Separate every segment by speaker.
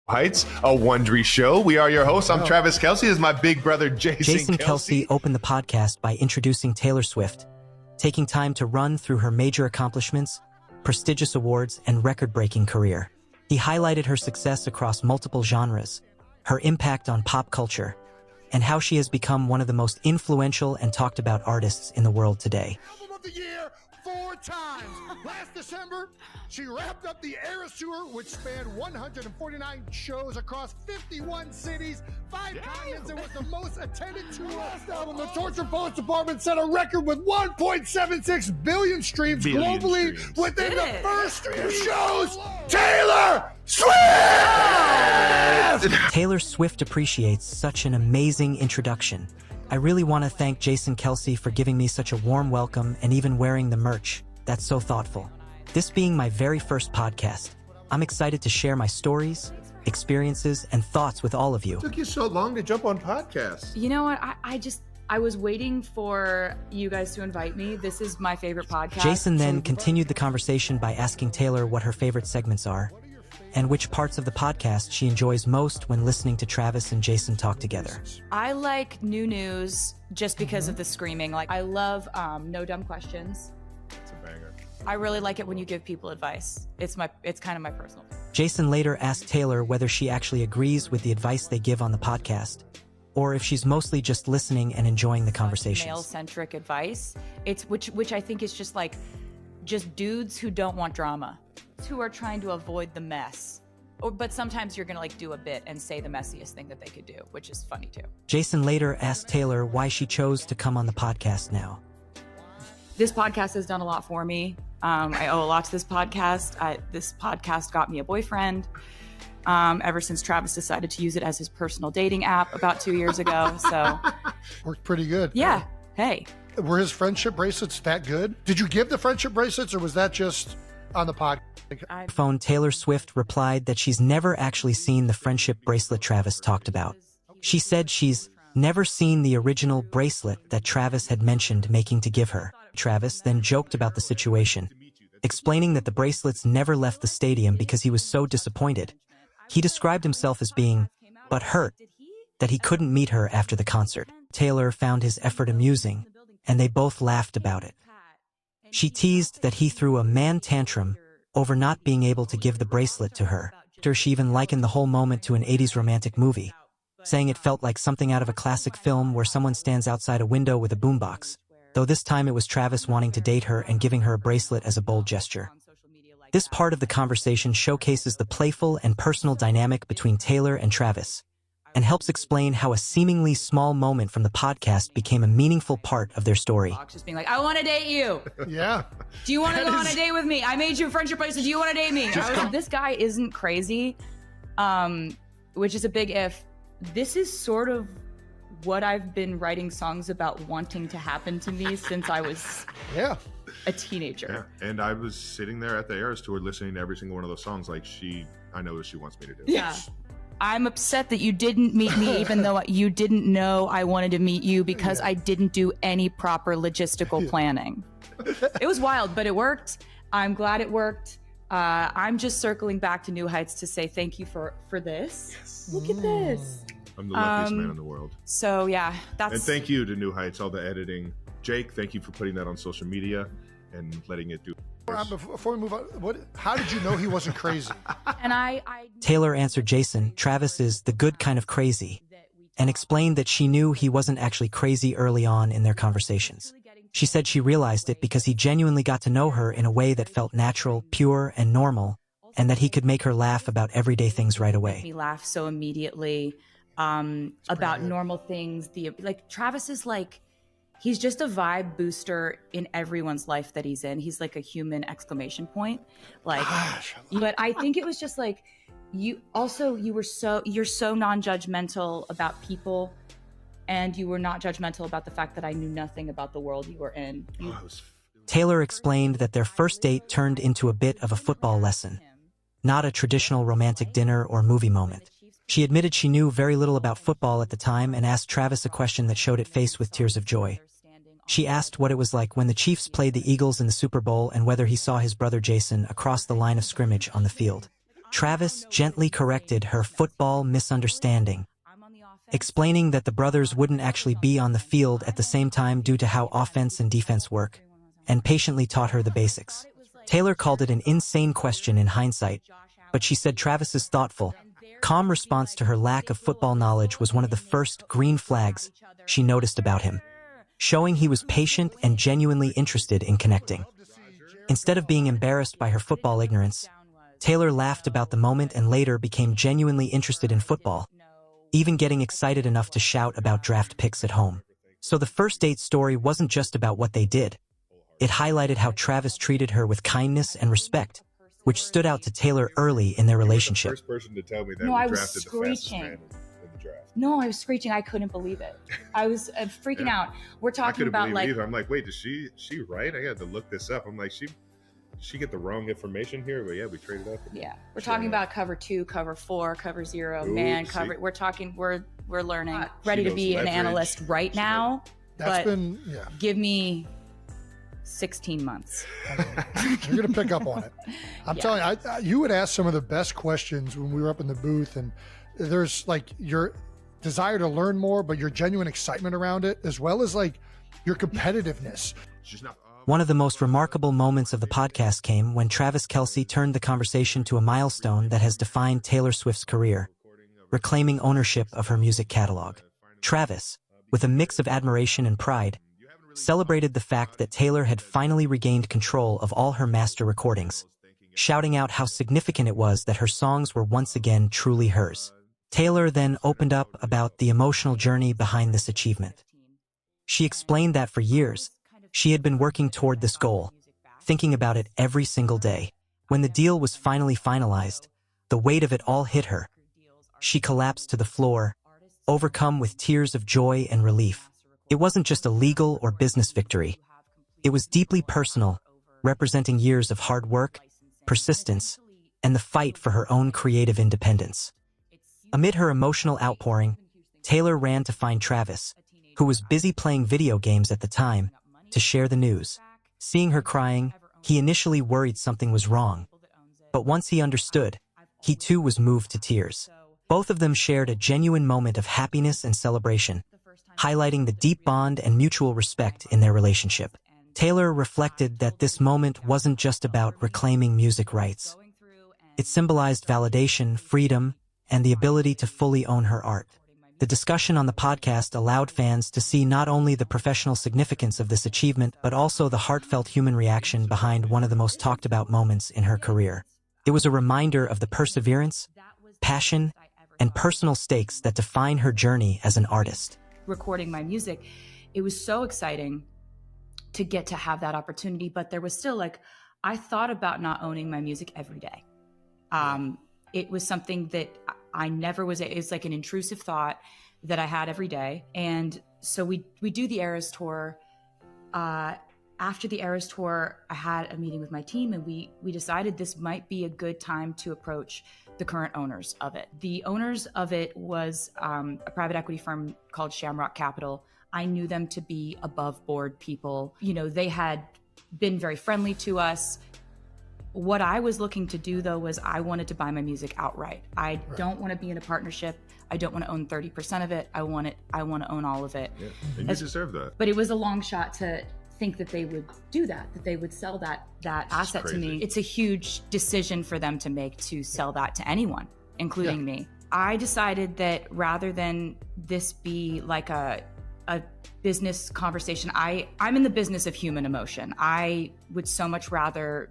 Speaker 1: Heights, a Wondery show. We are your hosts. I'm Travis Kelce. This is my big brother, Jason
Speaker 2: Kelce opened the podcast by introducing Taylor Swift, taking time to run through her major accomplishments, prestigious awards, and record-breaking career. He highlighted her success across multiple genres, her impact on pop culture, and how she has become one of the most influential and talked about artists in the world today.
Speaker 3: Album of the year 4 times. Last December, she wrapped up the Eras Tour, which spanned 149 shows across 51 cities, 5 continents, and was the most attended tour. Last album, the Torture Poets Department set a record with 1.76 billion streams globally within the first 2 shows. Taylor Swift!
Speaker 2: Taylor Swift appreciates such an amazing introduction. I really want to thank Jason Kelce for giving me such a warm welcome and even wearing the merch. That's so thoughtful. This being my very first podcast, I'm excited to share my stories, experiences, and thoughts with all of you.
Speaker 1: It took you so long to jump on podcasts.
Speaker 4: You know what? I was waiting for you guys to invite me. This is my favorite podcast.
Speaker 2: Jason then continued the conversation by asking Taylor what her favorite segments are and which parts of the podcast she enjoys most when listening to Travis and Jason talk together.
Speaker 4: I like new news just because of the screaming. Like, I love No Dumb Questions.
Speaker 1: It's a banger.
Speaker 4: I really like it when you give people advice. It's kind of my personal thing.
Speaker 2: Jason later asked Taylor whether she actually agrees with the advice they give on the podcast, or if she's mostly just listening and enjoying the conversations.
Speaker 4: Male-centric advice. It's which I think is just dudes who don't want drama, who are trying to avoid the mess. But sometimes you're gonna do a bit and say the messiest thing that they could do, which is funny too.
Speaker 2: Jason later asked Taylor why she chose to come on the podcast now.
Speaker 4: This podcast has done a lot for me. I owe a lot to this podcast. This podcast got me a boyfriend ever since Travis decided to use it as his personal dating app about 2 years ago. So
Speaker 3: Worked pretty good.
Speaker 4: yeah, hey.
Speaker 3: Were his friendship bracelets that good? Did you give the friendship bracelets, or was that just on the podcast?
Speaker 2: Phone Taylor Swift replied that she's never actually seen the friendship bracelet Travis talked about. She said she's never seen the original bracelet that Travis had mentioned making to give her. Travis then joked about the situation, explaining that the bracelets never left the stadium because he was so disappointed. He described himself as being butthurt that he couldn't meet her after the concert. Taylor found his effort amusing, and they both laughed about it. She teased that he threw a man tantrum over not being able to give the bracelet to her. She even likened the whole moment to an 80s romantic movie, saying it felt like something out of a classic film where someone stands outside a window with a boombox, though this time it was Travis wanting to date her and giving her a bracelet as a bold gesture. This part of the conversation showcases the playful and personal dynamic between Taylor and Travis, and helps explain how a seemingly small moment from the podcast became a meaningful part of their story.
Speaker 4: Just being like, I want to date you.
Speaker 3: Yeah.
Speaker 4: Do you want to go on a date with me? I made you a friendship bracelet. Do you want to date me? This guy isn't crazy, which is a big if. This is sort of what I've been writing songs about wanting to happen to me since I was a teenager.
Speaker 1: Yeah, and I was sitting there at the Eras Tour listening to every single one of those songs like I know what she wants me to do.
Speaker 4: Yeah. I'm upset that you didn't meet me, even though you didn't know I wanted to meet you, because I didn't do any proper logistical planning. It was wild, but it worked. I'm glad it worked. I'm just circling back to New Heights to say thank you for this. Yes. Look at this.
Speaker 1: I'm the luckiest man in the world.
Speaker 4: So yeah,
Speaker 1: And thank you to New Heights, all the editing. Jake, thank you for putting that on social media and letting it do.
Speaker 3: Before we move on, how did you know he wasn't crazy?
Speaker 4: And
Speaker 2: Taylor answered Jason, Travis is the good kind of crazy, and explained that she knew he wasn't actually crazy early on in their conversations. She said she realized it because he genuinely got to know her in a way that felt natural, pure, and normal, and that he could make her laugh about everyday things right away.
Speaker 4: He laughed so immediately about normal things. Travis is he's just a vibe booster in everyone's life that he's in. He's like a human exclamation point. But I think it was just you're so non-judgmental about people, and you were not judgmental about the fact that I knew nothing about the world you were in.
Speaker 2: Taylor explained that their first date turned into a bit of a football lesson, not a traditional romantic dinner or movie moment. She admitted she knew very little about football at the time and asked Travis a question that showed it face with tears of joy. She asked what it was like when the Chiefs played the Eagles in the Super Bowl and whether he saw his brother Jason across the line of scrimmage on the field. Travis gently corrected her football misunderstanding, explaining that the brothers wouldn't actually be on the field at the same time due to how offense and defense work, and patiently taught her the basics. Taylor called it an insane question in hindsight, but she said Travis's thoughtful, calm response to her lack of football knowledge was one of the first green flags she noticed about him, showing he was patient and genuinely interested in connecting. Instead of being embarrassed by her football ignorance, Taylor laughed about the moment and later became genuinely interested in football, even getting excited enough to shout about draft picks at home. So the first date story wasn't just about what they did. It highlighted how Travis treated her with kindness and respect, which stood out to Taylor early in their relationship.
Speaker 1: You're the first person to tell me that
Speaker 4: No, I
Speaker 1: we
Speaker 4: was
Speaker 1: drafted the fastest man
Speaker 4: screeching.
Speaker 1: in the draft.
Speaker 4: No, I was screeching. I couldn't believe it. I was freaking out. We're
Speaker 1: I
Speaker 4: talking
Speaker 1: couldn't
Speaker 4: about
Speaker 1: believe
Speaker 4: like
Speaker 1: it either. I'm like, wait, is she right? I had to look this up. I'm like, she get the wrong information here, but yeah, we traded up.
Speaker 4: yeah. We're
Speaker 1: Sure
Speaker 4: talking
Speaker 1: enough.
Speaker 4: about cover 2, cover 4, cover 0,
Speaker 1: Ooh,
Speaker 4: man,
Speaker 1: see?
Speaker 4: cover. We're learning.
Speaker 1: She
Speaker 4: Ready to
Speaker 1: knows
Speaker 4: be an
Speaker 1: leverage.
Speaker 4: analyst right
Speaker 1: She
Speaker 4: now,
Speaker 3: That's
Speaker 4: but
Speaker 3: been, yeah.
Speaker 4: give me 16 months.
Speaker 3: You're going to pick up on it. I'm
Speaker 4: Yeah.
Speaker 3: telling you, you would ask some of the best questions when we were up in the booth, and there's like your desire to learn more, but your genuine excitement around it, as well as like your competitiveness.
Speaker 1: She's not.
Speaker 2: One of the most remarkable moments of the podcast came when Travis Kelce turned the conversation to a milestone that has defined Taylor Swift's career, reclaiming ownership of her music catalog. Travis, with a mix of admiration and pride, celebrated the fact that Taylor had finally regained control of all her master recordings, shouting out how significant it was that her songs were once again truly hers. Taylor then opened up about the emotional journey behind this achievement. She explained that for years, she had been working toward this goal, thinking about it every single day. When the deal was finally finalized, the weight of it all hit her. She collapsed to the floor, overcome with tears of joy and relief. It wasn't just a legal or business victory. It was deeply personal, representing years of hard work, persistence, and the fight for her own creative independence. Amid her emotional outpouring, Taylor ran to find Travis, who was busy playing video games at the time, to share the news. Seeing her crying, he initially worried something was wrong. But once he understood, he too was moved to tears. Both of them shared a genuine moment of happiness and celebration, highlighting the deep bond and mutual respect in their relationship. Taylor reflected that this moment wasn't just about reclaiming music rights. It symbolized validation, freedom, and the ability to fully own her art. The discussion on the podcast allowed fans to see not only the professional significance of this achievement, but also the heartfelt human reaction behind one of the most talked about moments in her career. It was a reminder of the perseverance, passion, and personal stakes that define her journey as an artist.
Speaker 4: Recording my music, it was so exciting to get to have that opportunity, but there was still like, I thought about not owning my music every day. It was something that I never was, it's like an intrusive thought that I had every day. And so we do the Eras tour. After the Eras tour, I had a meeting with my team, and we decided this might be a good time to approach the current owners of it. The owners of it was a private equity firm called Shamrock Capital. I knew them to be above board people. You know, they had been very friendly to us. What I was looking to do, though, was I wanted to buy my music outright. I don't want to be in a partnership. I don't want to own 30% of it. I want to own all of it.
Speaker 1: Yeah, and you deserve that.
Speaker 4: But it was a long shot to think that they would do that they would sell that asset to me. It's a huge decision for them to make, to sell that to anyone, including me. I decided that rather than this be like a business conversation, I'm in the business of human emotion. I would so much rather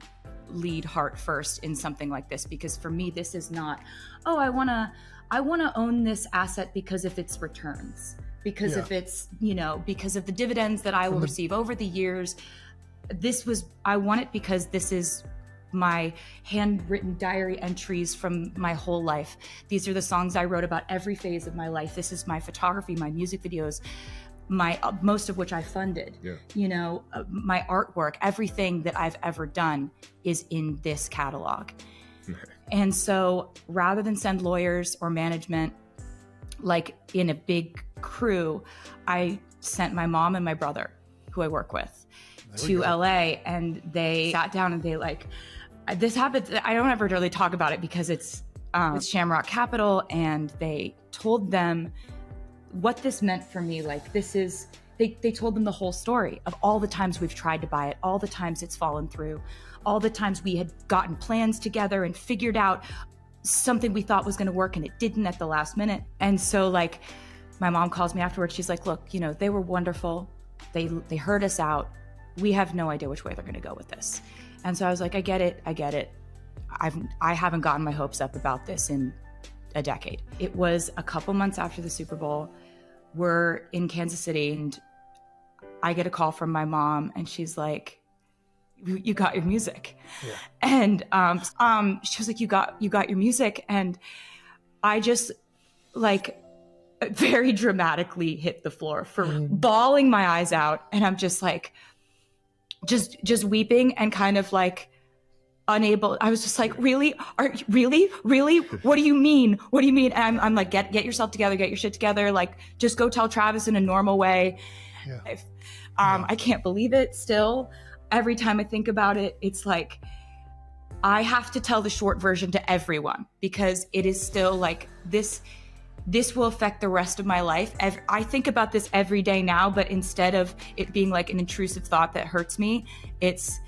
Speaker 4: lead heart first in something like this, because for me, this is not, oh, I want to own this asset because of its returns, because of its, because of the dividends that I will receive over the years. I want it because this is my handwritten diary entries from my whole life. These are the songs I wrote about every phase of my life. This is my photography, my music videos, most of which I funded. My artwork, everything that I've ever done is in this catalog. And so rather than send lawyers or management like in a big crew, I sent my mom and my brother, who I work with, to LA, and they sat down and they this happens. I don't ever really talk about it because it's Shamrock Capital, and they told them what this meant for me. Like, this is, they told them the whole story of all the times we've tried to buy it, all the times it's fallen through, all the times we had gotten plans together and figured out something we thought was going to work and it didn't at the last minute. And so, like, my mom calls me afterwards. She's like, look, you know, they were wonderful. They heard us out. We have no idea which way they're going to go with this. And so I was like, I get it. I haven't gotten my hopes up about this in a decade. It was a couple months after the Super Bowl. We're in Kansas City, and I get a call from my mom, and she's like, you got your music. Yeah. And she was like, you got your music. And I just, like, very dramatically hit the floor for bawling my eyes out. And I'm just like, just weeping and kind of like unable. I was just like, really? Really? What do you mean? And I'm like, get yourself together, get your shit together. Like, just go tell Travis in a normal way. Yeah. I can't believe it still. Every time I think about it, it's like, I have to tell the short version to everyone because it is still like this will affect the rest of my life. I think about this every day now, but instead of it being like an intrusive thought that hurts me, it's,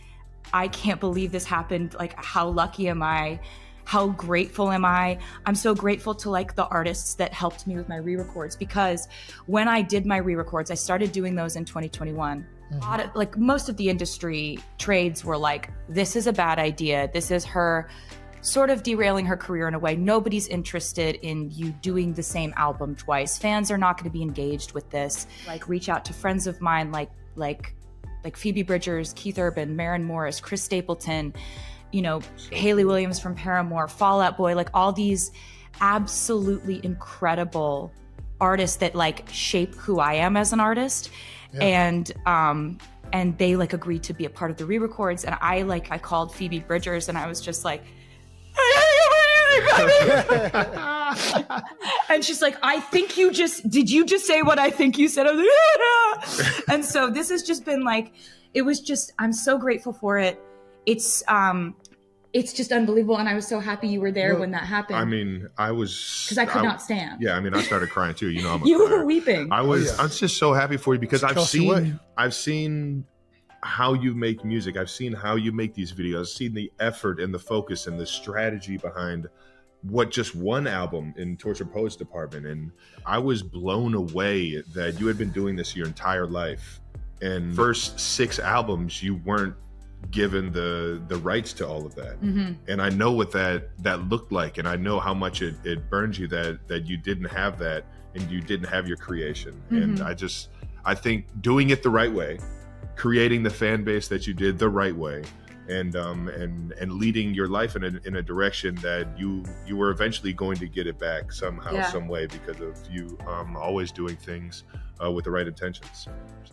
Speaker 4: I can't believe this happened. Like, how lucky am I? How grateful am I? I'm so grateful to, like, the artists that helped me with my re-records, because when I did my re-records, I started doing those in 2021. Like, most of the industry trades were like, this is a bad idea. This is her sort of derailing her career in a way. Nobody's interested in you doing the same album twice. Fans are not going to be engaged with this. Like, reach out to friends of mine like Phoebe Bridgers, Keith Urban, Maren Morris, Chris Stapleton, you know, Hayley Williams from Paramore, Fall Out Boy, like all these absolutely incredible artists that like shape who I am as an artist. Yeah. And they like agreed to be a part of the re-records. And I called Phoebe Bridgers and I was just like, and she's like, did you just say what I think you said? I was like, yeah. And so this has just been like, I'm so grateful for it. It's just unbelievable. And I was so happy you were there when that happened.
Speaker 1: I mean, because
Speaker 4: I could not stand.
Speaker 1: Yeah. I mean, I started crying too. You know, I'm
Speaker 4: you were weeping.
Speaker 1: I was just so happy for you because I've seen how you make music. I've seen how you make these videos. I've seen the effort and the focus and the strategy behind what just one album in Torture Poets department. And I was blown away that you had been doing this your entire life. And first 6 albums, you weren't given the rights to all of that. Mm-hmm. And I know what that looked like. And I know how much it burns you that you didn't have that and you didn't have your creation. Mm-hmm. And I think doing it the right way, creating the fan base that you did the right way, and leading your life in a direction that you were eventually going to get it back somehow, some way, because of you always doing things with the right intentions.